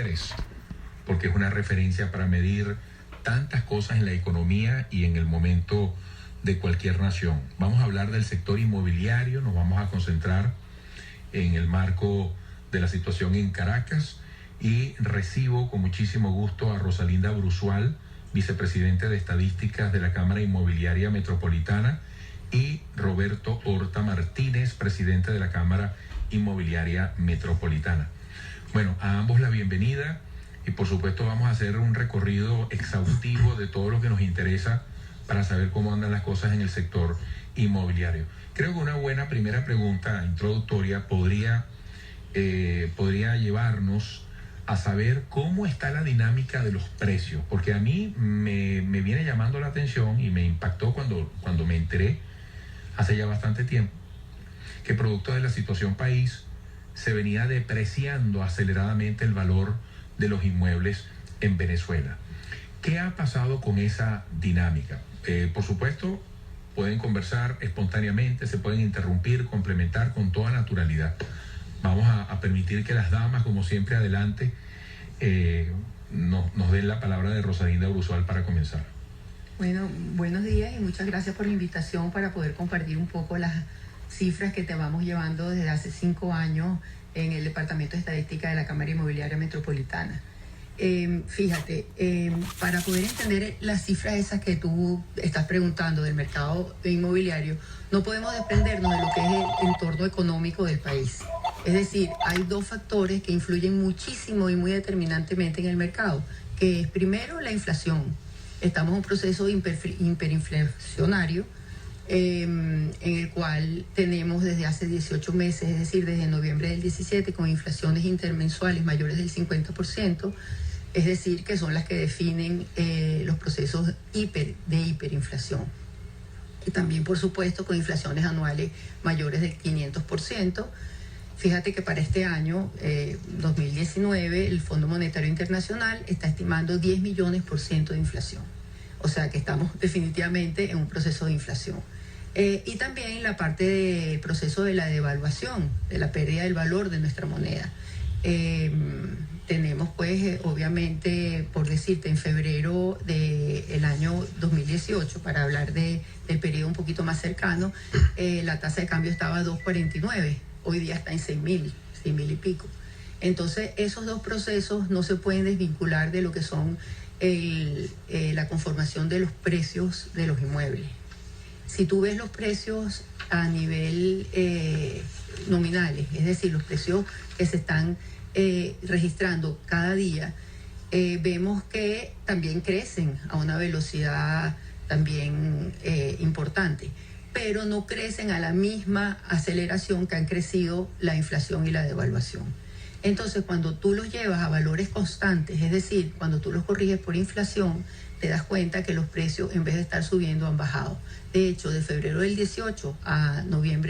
interés, porque es una referencia para medir tantas cosas en la economía y en el momento de cualquier nación. Vamos a hablar del sector inmobiliario, nos vamos a concentrar en el marco de la situación en Caracas, y recibo con muchísimo gusto a Rosalinda Bruzual, vicepresidente de Estadísticas de la Cámara Inmobiliaria Metropolitana, y Roberto Horta Martínez, presidente de la Cámara Inmobiliaria Metropolitana. Bueno, a ambos la bienvenida, y por supuesto vamos a hacer un recorrido exhaustivo de todo lo que nos interesa para saber cómo andan las cosas en el sector inmobiliario. Creo que una buena primera pregunta introductoria podría llevarnos a saber cómo está la dinámica de los precios, porque a mí me viene llamando la atención y me impactó cuando me enteré hace ya bastante tiempo que producto de la situación país se venía depreciando aceleradamente el valor de los inmuebles en Venezuela. ¿Qué ha pasado con esa dinámica? Por supuesto, pueden conversar espontáneamente, se pueden interrumpir, complementar con toda naturalidad. Vamos a permitir que las damas, como siempre, adelante, nos den la palabra de Rosalinda Bruzual para comenzar. Bueno, buenos días y muchas gracias por la invitación para poder compartir un poco las cifras que te vamos llevando desde hace 5 años en el Departamento de Estadística de la Cámara Inmobiliaria Metropolitana. Fíjate, para poder entender las cifras esas que tú estás preguntando del mercado inmobiliario, no podemos desprendernos de lo que es el entorno económico del país. Es decir, hay 2 factores que influyen muchísimo y muy determinantemente en el mercado, que es primero la inflación. Estamos en un proceso hiperinflacionario en el cual tenemos desde hace 18 meses, es decir, desde noviembre del 17, con inflaciones intermensuales mayores del 50%, es decir, que son las que definen los procesos de hiperinflación. Y también, por supuesto, con inflaciones anuales mayores del 500%. Fíjate que para este año, 2019, el Fondo Monetario Internacional está estimando 10 millones% de inflación. O sea que estamos definitivamente en un proceso de inflación. Y también la parte del proceso de la devaluación, de la pérdida del valor de nuestra moneda. Tenemos pues obviamente, por decirte, en febrero del año 2018, para hablar del periodo un poquito más cercano, la tasa de cambio estaba a 2.49, hoy día está en 6.000 y pico. Entonces esos 2 procesos no se pueden desvincular de lo que son la conformación de los precios de los inmuebles. Si tú ves los precios a nivel nominales, es decir, los precios que se están registrando cada día, vemos que también crecen a una velocidad también importante, pero no crecen a la misma aceleración que han crecido la inflación y la devaluación. Entonces, cuando tú los llevas a valores constantes, es decir, cuando tú los corriges por inflación, te das cuenta que los precios, en vez de estar subiendo, han bajado. De hecho, de febrero del 18 a abril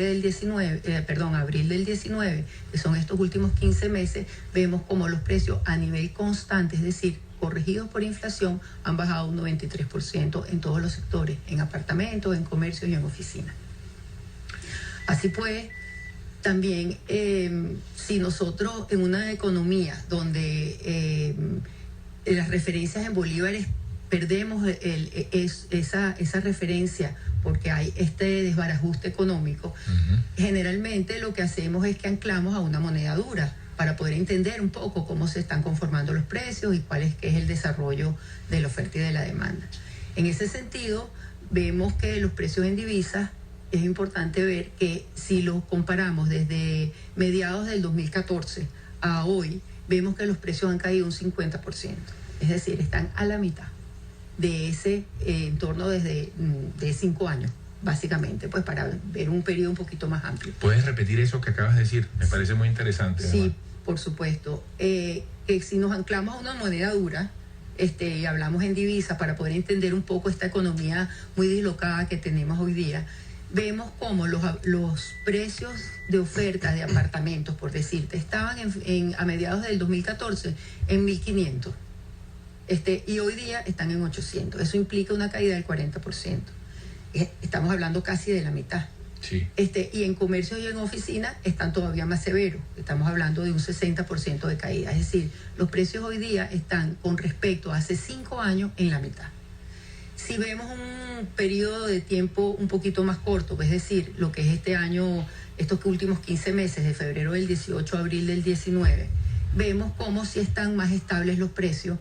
del 19, que son estos últimos 15 meses, vemos como los precios a nivel constante, es decir, corregidos por inflación, han bajado un 93% en todos los sectores, en apartamentos, en comercio y en oficinas. Así pues, también si nosotros en una economía donde las referencias en bolívares perdemos esa referencia porque hay este desbarajuste económico, generalmente lo que hacemos es que anclamos a una moneda dura para poder entender un poco cómo se están conformando los precios y cuál es el desarrollo de la oferta y de la demanda. En ese sentido, vemos que los precios en divisas, es importante ver que si los comparamos desde mediados del 2014 a hoy, vemos que los precios han caído un 50%. Es decir, están a la mitad de ese entorno de 5 años, básicamente, pues para ver un periodo un poquito más amplio. ¿Puedes repetir eso que acabas de decir? Me parece muy interesante. Sí, además. Por supuesto. Que si nos anclamos a una moneda dura, y hablamos en divisa para poder entender un poco esta economía muy dislocada que tenemos hoy día, vemos como los precios de oferta de apartamentos, por decirte, estaban a mediados del 2014 en 1.500. Y hoy día están en 800. Eso implica una caída del 40%. Estamos hablando casi de la mitad. Sí. Y en comercio y en oficina están todavía más severos. Estamos hablando de un 60% de caída. Es decir, los precios hoy día están con respecto a hace 5 años en la mitad. Si vemos un periodo de tiempo un poquito más corto, es decir, lo que es este año, estos últimos 15 meses, de febrero del 18 a abril del 19, vemos cómo si están más estables los precios,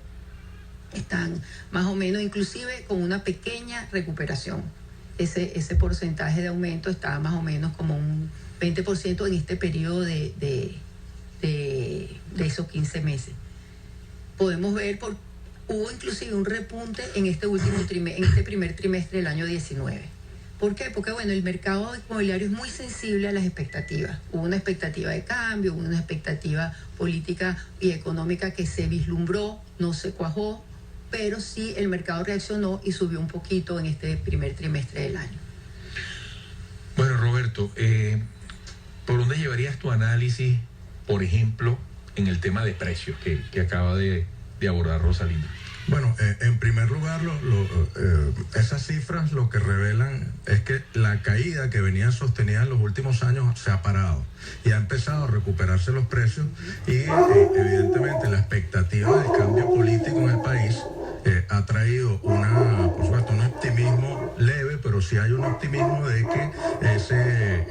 están más o menos inclusive con una pequeña recuperación. Ese porcentaje de aumento está más o menos como un 20% en este periodo de esos 15 meses. Podemos ver, hubo inclusive un repunte en este primer trimestre del año 19. ¿Por qué? Porque bueno, el mercado inmobiliario es muy sensible a las expectativas. Hubo una expectativa de cambio, hubo una expectativa política y económica que se vislumbró, no se cuajó, pero sí el mercado reaccionó y subió un poquito en este primer trimestre del año. Bueno, Roberto, ¿por dónde llevarías tu análisis, por ejemplo, en el tema de precios que acaba de abordar Rosalinda? Bueno, en primer lugar, esas cifras lo que revelan es que la caída que venía sostenida en los últimos años se ha parado y ha empezado a recuperarse los precios y evidentemente la expectativa del cambio político en el país ha traído por supuesto, un optimismo leve, pero sí hay un optimismo de que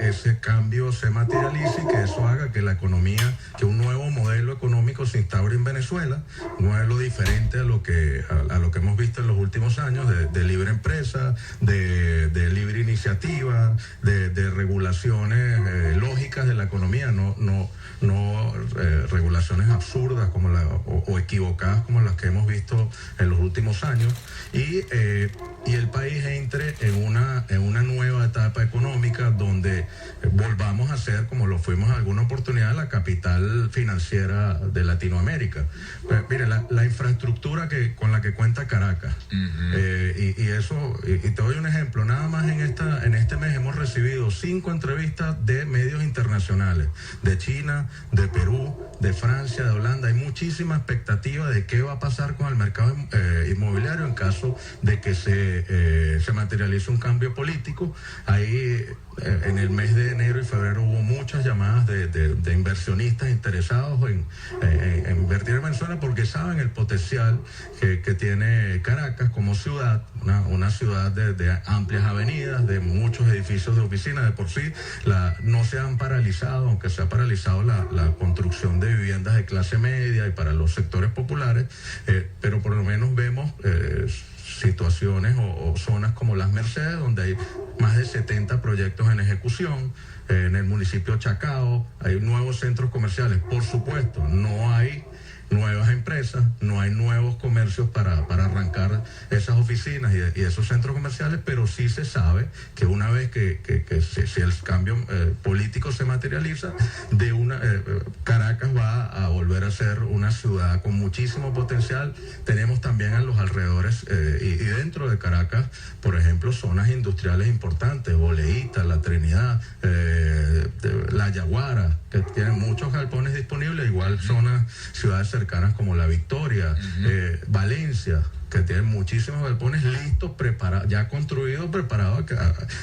ese cambio se materialice y que eso haga que la economía, que un nuevo modelo económico se instaure en Venezuela, un modelo diferente a lo que hemos visto en los últimos años, de libre empresa, de libre iniciativa, de regulaciones lógicas de la economía, no regulaciones absurdas o equivocadas como las que hemos visto en los últimos años, y el país entre en una nueva etapa económica donde volvamos a ser, como lo fuimos en alguna oportunidad, la capital financiera de Latinoamérica. Mire, la infraestructura con la que cuenta Caracas, y te doy un ejemplo, nada más en este mes hemos recibido 5 entrevistas de medios internacionales, de China, de Perú, de Francia, de Holanda. Hay muchísima expectativa de qué va a pasar con el mercado inmobiliario en caso de que se materialice un cambio político. Ahí en el mes de enero y febrero hubo muchas llamadas de inversionistas interesados en invertir en Venezuela porque saben el potencial que tiene Caracas como ciudad, una ciudad de amplias avenidas, de muchos edificios de oficinas. De por sí no se han paralizado, aunque se ha paralizado la construcción de viviendas de clase media y para los sectores populares, pero por lo menos vemos situaciones o zonas como Las Mercedes, donde hay más de 70 proyectos en ejecución. En el municipio de Chacao hay nuevos centros comerciales. Por supuesto, no hay nuevas empresas, no hay nuevos comercios para arrancar esas oficinas y esos centros comerciales, pero sí se sabe que una vez que si el cambio político se materializa, Caracas va a volver a ser una ciudad con muchísimo potencial. Tenemos también en los alrededores y dentro de Caracas, por ejemplo, zonas industriales importantes, Boleíta, La Trinidad, La Yaguara, que tienen muchos galpones disponibles, igual ciudades cercanas como La Victoria, Valencia, que tienen muchísimos galpones listos, preparados, ya construidos, preparados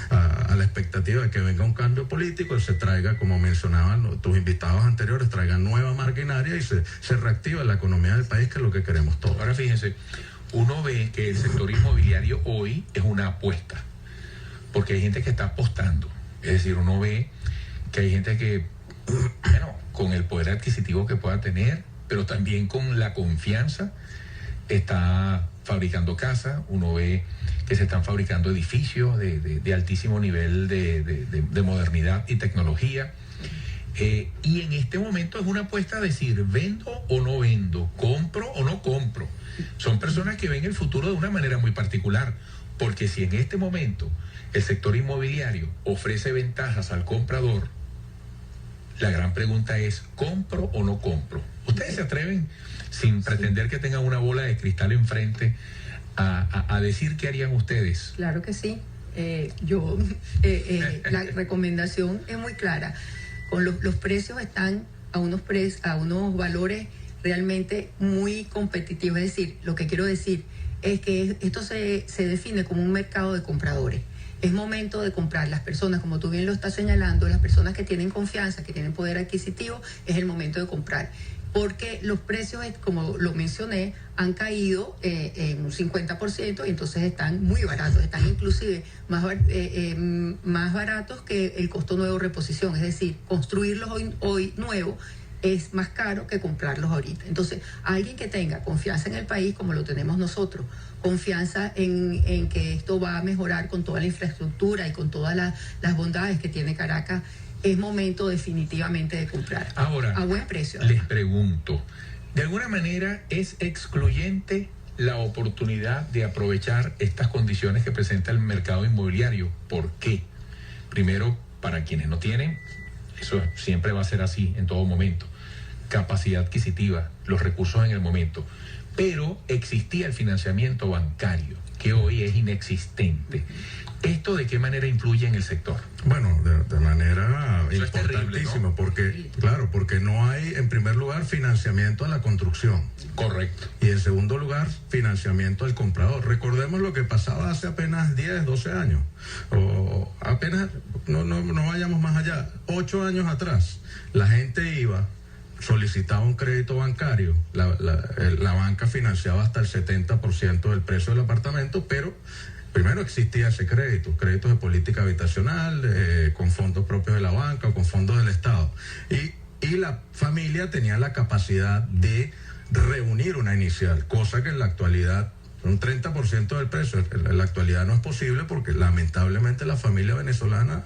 a la expectativa de que venga un cambio político, se traiga, como mencionaban tus invitados anteriores, traigan nueva maquinaria y se reactiva la economía del país, que es lo que queremos todos. Ahora fíjense, uno ve que el sector inmobiliario hoy es una apuesta, porque hay gente que está apostando. Es decir, uno ve que hay gente que, bueno, con el poder adquisitivo que pueda tener, pero también con la confianza, está fabricando casas. Uno ve que se están fabricando edificios de altísimo nivel de modernidad y tecnología. Y en este momento es una apuesta a decir, ¿vendo o no vendo? ¿Compro o no compro? Son personas que ven el futuro de una manera muy particular, porque si en este momento el sector inmobiliario ofrece ventajas al comprador, la gran pregunta es, ¿compro o no compro? ¿Ustedes se atreven, sin pretender que tengan una bola de cristal enfrente, a decir qué harían ustedes? Claro que sí. La recomendación es muy clara. Los precios están a unos valores realmente muy competitivos. Es decir, lo que quiero decir es que esto se define como un mercado de compradores. es momento de comprar. Las personas, como tú bien lo estás señalando, las personas que tienen confianza, que tienen poder adquisitivo, es el momento de comprar. Porque los precios, como lo mencioné, han caído en un 50% y entonces están muy baratos, están inclusive más baratos que el costo nuevo de reposición. Es decir, construirlos hoy nuevo es más caro que comprarlos ahorita. Entonces, alguien que tenga confianza en el país, como lo tenemos nosotros, confianza en que esto va a mejorar con toda la infraestructura y con todas las bondades que tiene Caracas, es momento definitivamente de comprar. Ahora, a buen precio. Les pregunto, ¿de alguna manera es excluyente la oportunidad de aprovechar estas condiciones que presenta el mercado inmobiliario? ¿Por qué? Primero, para quienes no tienen, eso siempre va a ser así en todo momento, capacidad adquisitiva, los recursos en el momento, pero existía el financiamiento bancario, que hoy es inexistente. ¿Esto de qué manera influye en el sector? Bueno, de manera eso importantísima, es terrible, ¿no? porque, claro, porque no hay, en primer lugar, financiamiento a la construcción. Correcto. Y en segundo lugar, financiamiento al comprador. Recordemos lo que pasaba hace apenas 10, 12 años, o apenas, no vayamos más allá, 8 años atrás, la gente iba, solicitaba un crédito bancario, la banca financiaba hasta el 70% del precio del apartamento, pero primero existía ese créditos de política habitacional, con fondos propios de la banca o con fondos del Estado. Y la familia tenía la capacidad de reunir una inicial, cosa que en la actualidad, un 30% del precio, en la actualidad no es posible porque lamentablemente la familia venezolana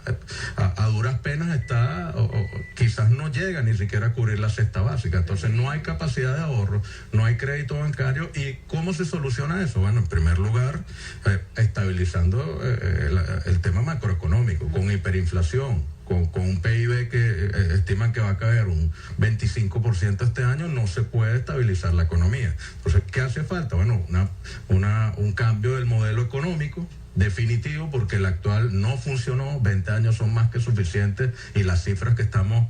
a duras penas está, o quizás no llega ni siquiera a cubrir la cesta básica. Entonces no hay capacidad de ahorro, no hay crédito bancario. ¿Y cómo se soluciona eso? Bueno, en primer lugar, estabilizando el tema macroeconómico, con hiperinflación. Con un PIB que estiman que va a caer un 25% este año, no se puede estabilizar la economía. Entonces, ¿qué hace falta? Bueno, un cambio del modelo económico definitivo, porque el actual no funcionó, 20 años son más que suficientes y las cifras que estamos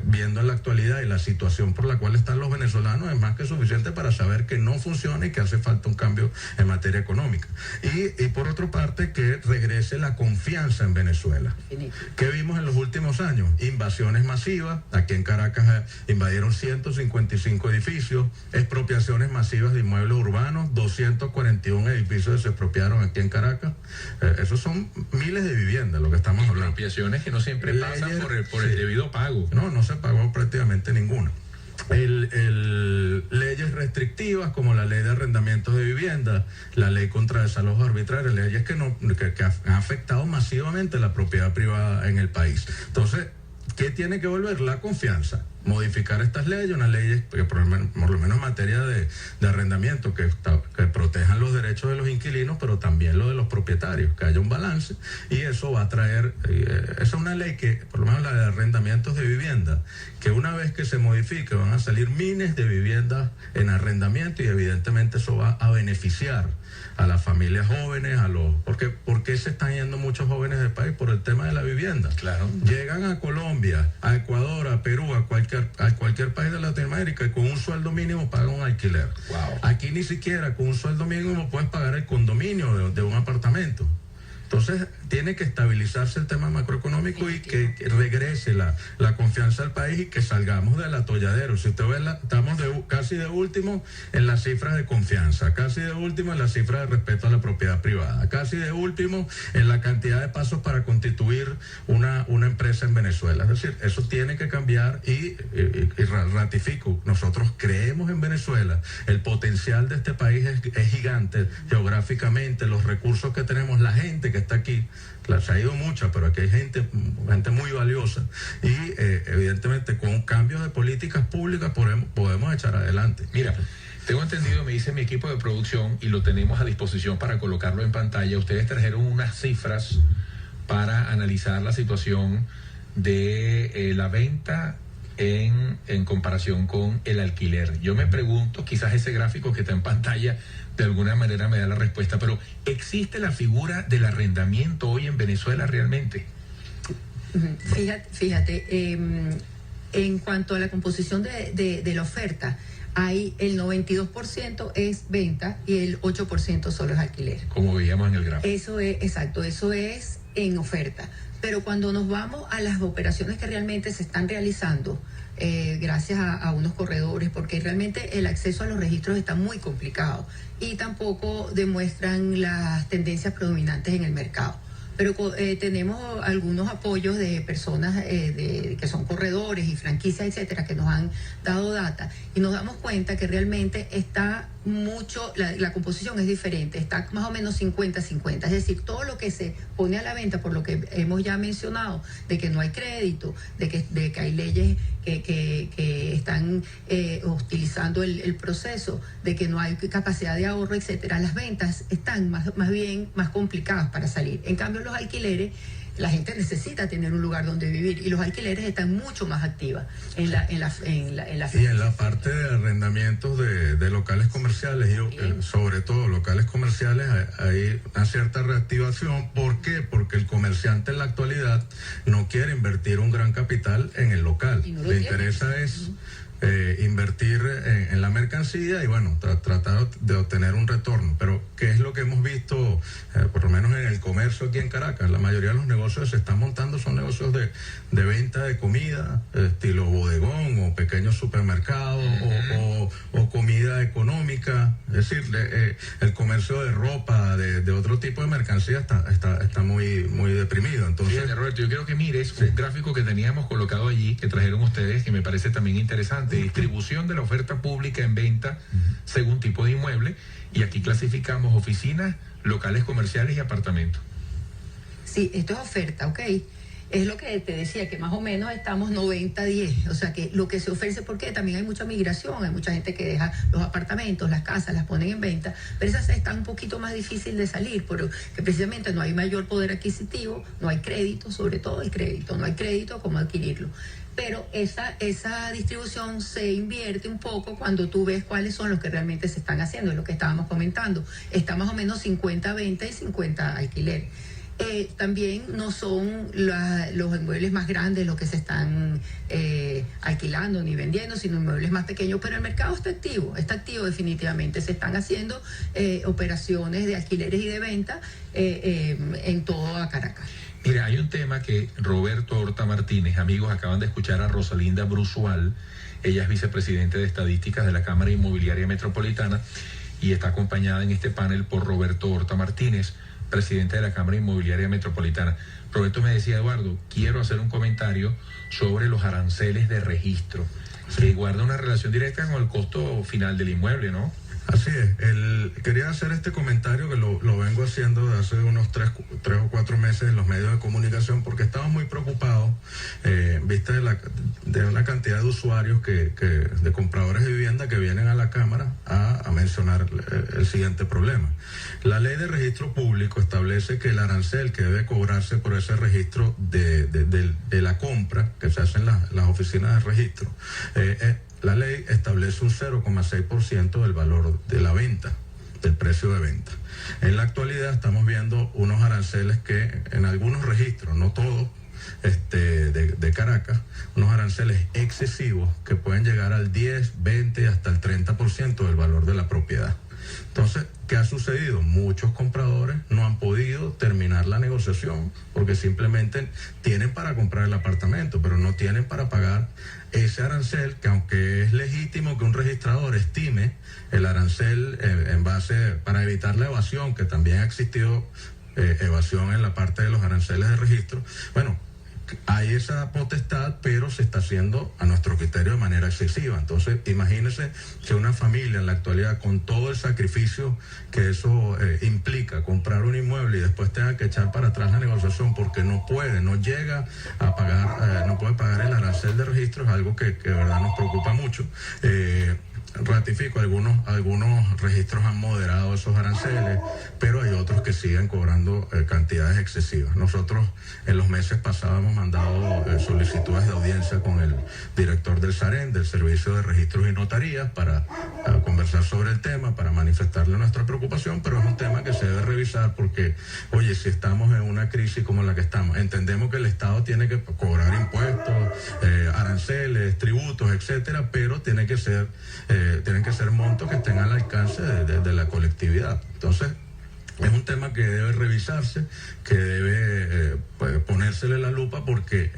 viendo en la actualidad y la situación por la cual están los venezolanos es más que suficiente para saber que no funciona y que hace falta un cambio en materia económica. Y por otra parte, que regrese la confianza en Venezuela. ¿Qué vimos en los últimos años? Invasiones masivas, aquí en Caracas invadieron 155 edificios, expropiaciones masivas de inmuebles urbanos, 241 edificios se expropiaron aquí en Caracas. Esos son miles de viviendas lo que estamos hablando. Expropiaciones que no siempre pasan por el debido pago. No se pagó prácticamente ninguna. Leyes restrictivas como la ley de arrendamientos de vivienda, la ley contra desalojos arbitrarios, leyes que han afectado masivamente la propiedad privada en el país. Entonces, ¿qué tiene que volver? La confianza. Modificar estas leyes, unas leyes que por lo menos en materia de arrendamiento que protejan los derechos de los inquilinos, pero también los de los propietarios, que haya un balance, y eso va a traer, esa es una ley que, por lo menos la de arrendamientos de vivienda, que una vez que se modifique van a salir miles de viviendas en arrendamiento y evidentemente eso va a beneficiar a las familias jóvenes, ¿por qué se están yendo muchos jóvenes del país? Por el tema de la vivienda. Claro. Llegan a Colombia, a Ecuador, a Perú, a cualquier país de Latinoamérica y con un sueldo mínimo pagan un alquiler. Wow. Aquí ni siquiera con un sueldo mínimo puedes pagar el condominio de un apartamento. Entonces, tiene que estabilizarse el tema macroeconómico y que regrese la confianza al país y que salgamos del atolladero. Si usted ve, estamos casi de último en las cifras de confianza, casi de último en las cifras de respeto a la propiedad privada, casi de último en la cantidad de pasos para constituir una empresa en Venezuela. Es decir, eso tiene que cambiar y ratifico, nosotros creemos en Venezuela, el potencial de este país es gigante geográficamente, los recursos que tenemos, la gente que está aquí, se ha ido mucha, pero aquí hay gente muy valiosa y evidentemente con cambios de políticas públicas podemos echar adelante. Mira, tengo entendido, me dice mi equipo de producción y lo tenemos a disposición para colocarlo en pantalla, ustedes trajeron unas cifras para analizar la situación de la venta en comparación con el alquiler. Yo me pregunto, quizás ese gráfico que está en pantalla de alguna manera me da la respuesta, pero ¿existe la figura del arrendamiento hoy en Venezuela realmente? Fíjate, en cuanto a la composición de la oferta, hay el 92% es venta y el 8% solo es alquiler. Como veíamos en el gráfico. Eso es, exacto, eso es en oferta. Pero cuando nos vamos a las operaciones que realmente se están realizando, gracias a unos corredores, porque realmente el acceso a los registros está muy complicado y tampoco demuestran las tendencias predominantes en el mercado. Pero tenemos algunos apoyos de personas que son corredores y franquicias, etcétera, que nos han dado data y nos damos cuenta que realmente está mucho, la composición es diferente, está más o menos 50-50, es decir, todo lo que se pone a la venta, por lo que hemos ya mencionado, de que no hay crédito, de que hay leyes que están hostilizando el proceso, de que no hay capacidad de ahorro, etcétera, las ventas están más bien más complicadas para salir. En cambio, los alquileres, la gente necesita tener un lugar donde vivir y los alquileres están mucho más activas en la y en la parte de arrendamientos de locales comerciales, sobre todo locales comerciales, hay una cierta reactivación. ¿Por qué? Porque el comerciante en la actualidad no quiere invertir un gran capital en el local. Le interesa es invertir en la mercancía y bueno, tratar de obtener un retorno. Pero ¿qué es lo que hemos visto, por lo menos en el comercio aquí en Caracas? La mayoría de los negocios que se están montando son negocios de venta de comida, estilo bodegón o pequeños supermercados o comida económica. Es decir, el comercio de ropa, de otro tipo de mercancía está muy deprimido. Entonces, fíjate, Roberto, yo quiero que mires un gráfico que teníamos colocado allí, que trajeron ustedes, que me parece también interesante. Distribución de la oferta pública en venta según tipo de inmueble, y aquí clasificamos oficinas, locales comerciales y apartamentos. Sí, esto es oferta, ¿ok? Es lo que te decía, que más o menos estamos 90-10, o sea que lo que se ofrece, porque también hay mucha migración, hay mucha gente que deja los apartamentos, las casas, las ponen en venta, pero esas están un poquito más difícil de salir, porque precisamente no hay mayor poder adquisitivo, no hay crédito, sobre todo el crédito, no hay crédito como adquirirlo. Pero esa distribución se invierte un poco cuando tú ves cuáles son los que realmente se están haciendo, es lo que estábamos comentando. Está más o menos 50-20 y 50 alquiler. También no son los inmuebles más grandes los que se están alquilando ni vendiendo, sino inmuebles más pequeños, pero el mercado está activo definitivamente. Se están haciendo operaciones de alquileres y de venta en toda Caracas. Mira, hay un tema que Roberto Horta Martínez, amigos, acaban de escuchar a Rosalinda Brusual. Ella es vicepresidente de Estadísticas de la Cámara Inmobiliaria Metropolitana y está acompañada en este panel por Roberto Horta Martínez, presidente de la Cámara Inmobiliaria Metropolitana. Roberto me decía, Eduardo, quiero hacer un comentario sobre los aranceles de registro, que guarda una relación directa con el costo final del inmueble, ¿no? Así es. Quería hacer este comentario que lo vengo haciendo de hace unos 3 o 4 meses en los medios de comunicación, porque estamos muy preocupados, vista de una cantidad de usuarios de compradores de vivienda que vienen a la Cámara a mencionar el siguiente problema. La ley de registro público establece que el arancel que debe cobrarse por ese registro de la compra que se hace en las oficinas de registro, la ley establece un 0,6% del valor de la venta, del precio de venta. En la actualidad estamos viendo unos aranceles que en algunos registros, no todos, de Caracas, unos aranceles excesivos que pueden llegar al 10, 20, hasta el 30% del valor de la propiedad. Entonces, ¿qué ha sucedido? Muchos compradores no han podido terminar la negociación porque simplemente tienen para comprar el apartamento, pero no tienen para pagar ese arancel, que aunque es legítimo que un registrador estime el arancel en base, para evitar la evasión, que también ha existido evasión en la parte de los aranceles de registro, bueno, hay esa potestad, pero se está haciendo a nuestro criterio de manera excesiva. Entonces, imagínense que una familia en la actualidad, con todo el sacrificio que eso implica, comprar un inmueble y después tenga que echar para atrás la negociación porque no llega a pagar, no puede pagar el arancel de registro, es algo que de verdad nos preocupa mucho. Ratifico, algunos registros han moderado esos aranceles, pero hay otros que siguen cobrando cantidades excesivas. Nosotros en los meses pasados hemos mandado solicitudes de audiencia con el director del SAREN, del Servicio de Registros y Notarías, para conversar sobre el tema, para manifestarle nuestra preocupación, pero es un tema que se debe revisar porque, oye, si estamos en una crisis como la que estamos, entendemos que el Estado tiene que cobrar impuestos, aranceles, tributos, etcétera, pero tienen que ser montos que estén al alcance de la colectividad. Entonces, es un tema que debe revisarse, que debe ponérsele la lupa, porque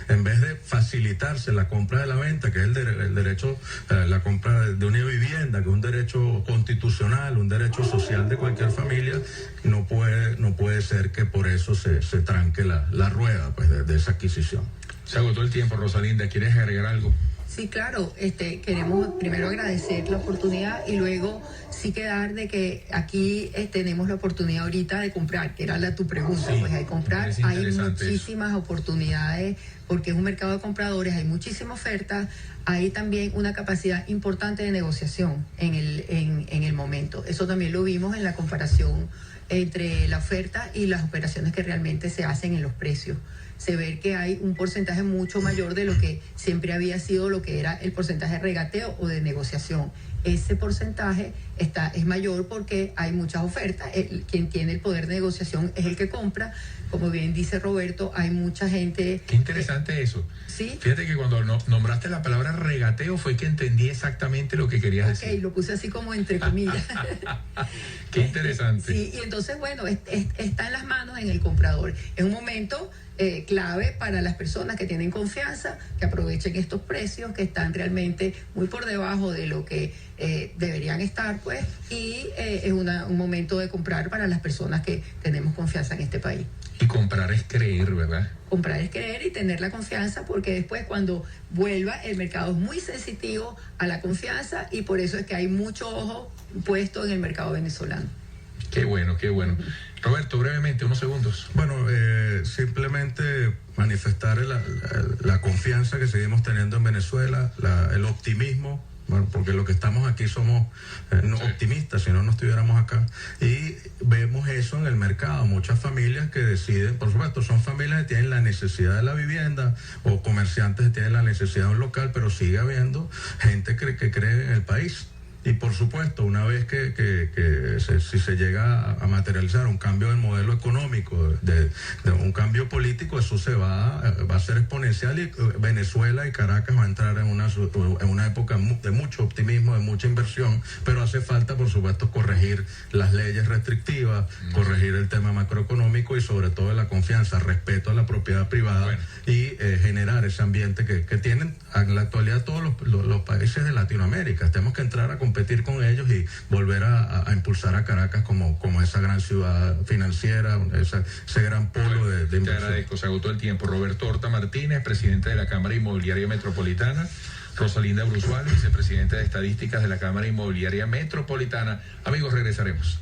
en vez de facilitarse la compra de la venta, que es el derecho, la compra de una vivienda, que es un derecho constitucional, un derecho social de cualquier familia, no puede ser que por eso se tranque la rueda pues, de esa adquisición. Se agotó el tiempo, Rosalinda. ¿Quieres agregar algo? Sí, claro, queremos primero agradecer la oportunidad y luego sí quedar de que aquí tenemos la oportunidad ahorita de comprar, que era tu pregunta, sí, pues hay comprar, hay muchísimas oportunidades porque es un mercado de compradores, hay muchísima oferta, hay también una capacidad importante de negociación en el momento. Eso también lo vimos en la comparación entre la oferta y las operaciones que realmente se hacen en los precios. Se ve que hay un porcentaje mucho mayor de lo que siempre había sido lo que era el porcentaje de regateo o de negociación. Ese porcentaje es mayor porque hay muchas ofertas. Quien tiene el poder de negociación es el que compra. Como bien dice Roberto, hay mucha gente... Qué interesante eso. ¿Sí? Fíjate que cuando nombraste la palabra regateo fue que entendí exactamente lo que querías decir. Ok, lo puse así como entre comillas. Qué interesante. Sí, y entonces, bueno, está en las manos en el comprador. Es un momento clave para las personas que tienen confianza, que aprovechen estos precios que están realmente muy por debajo de lo que deberían estar, pues, y es un momento de comprar para las personas que tenemos confianza en este país. Y comprar es creer, ¿verdad? Comprar es creer y tener la confianza, porque después cuando vuelva el mercado es muy sensitivo a la confianza y por eso es que hay mucho ojo puesto en el mercado venezolano. Qué bueno, qué bueno. Roberto, brevemente, unos segundos. Bueno, simplemente manifestar la confianza que seguimos teniendo en Venezuela, el optimismo. Bueno, porque lo que estamos aquí somos no optimistas, si no estuviéramos acá. Y vemos eso en el mercado. Muchas familias que deciden, por supuesto, son familias que tienen la necesidad de la vivienda o comerciantes que tienen la necesidad de un local, pero sigue habiendo gente que cree en el país. Y por supuesto, una vez si se llega a materializar un cambio del modelo económico, de un cambio político, eso va a ser exponencial y Venezuela y Caracas va a entrar en una época de mucho optimismo, de mucha inversión, pero hace falta, por supuesto, corregir las leyes restrictivas, corregir el tema macroeconómico y sobre todo la confianza, respeto a la propiedad privada y generar ese ambiente que tienen en la actualidad todos los países de Latinoamérica. Tenemos que entrar a competir con ellos y volver a impulsar a Caracas como esa gran ciudad financiera, ese gran polo de inversión. Te agradezco, se agotó el tiempo. Roberto Horta Martínez, presidente de la Cámara Inmobiliaria Metropolitana. Rosalinda Bruzual, vicepresidenta de Estadísticas de la Cámara Inmobiliaria Metropolitana. Amigos, regresaremos.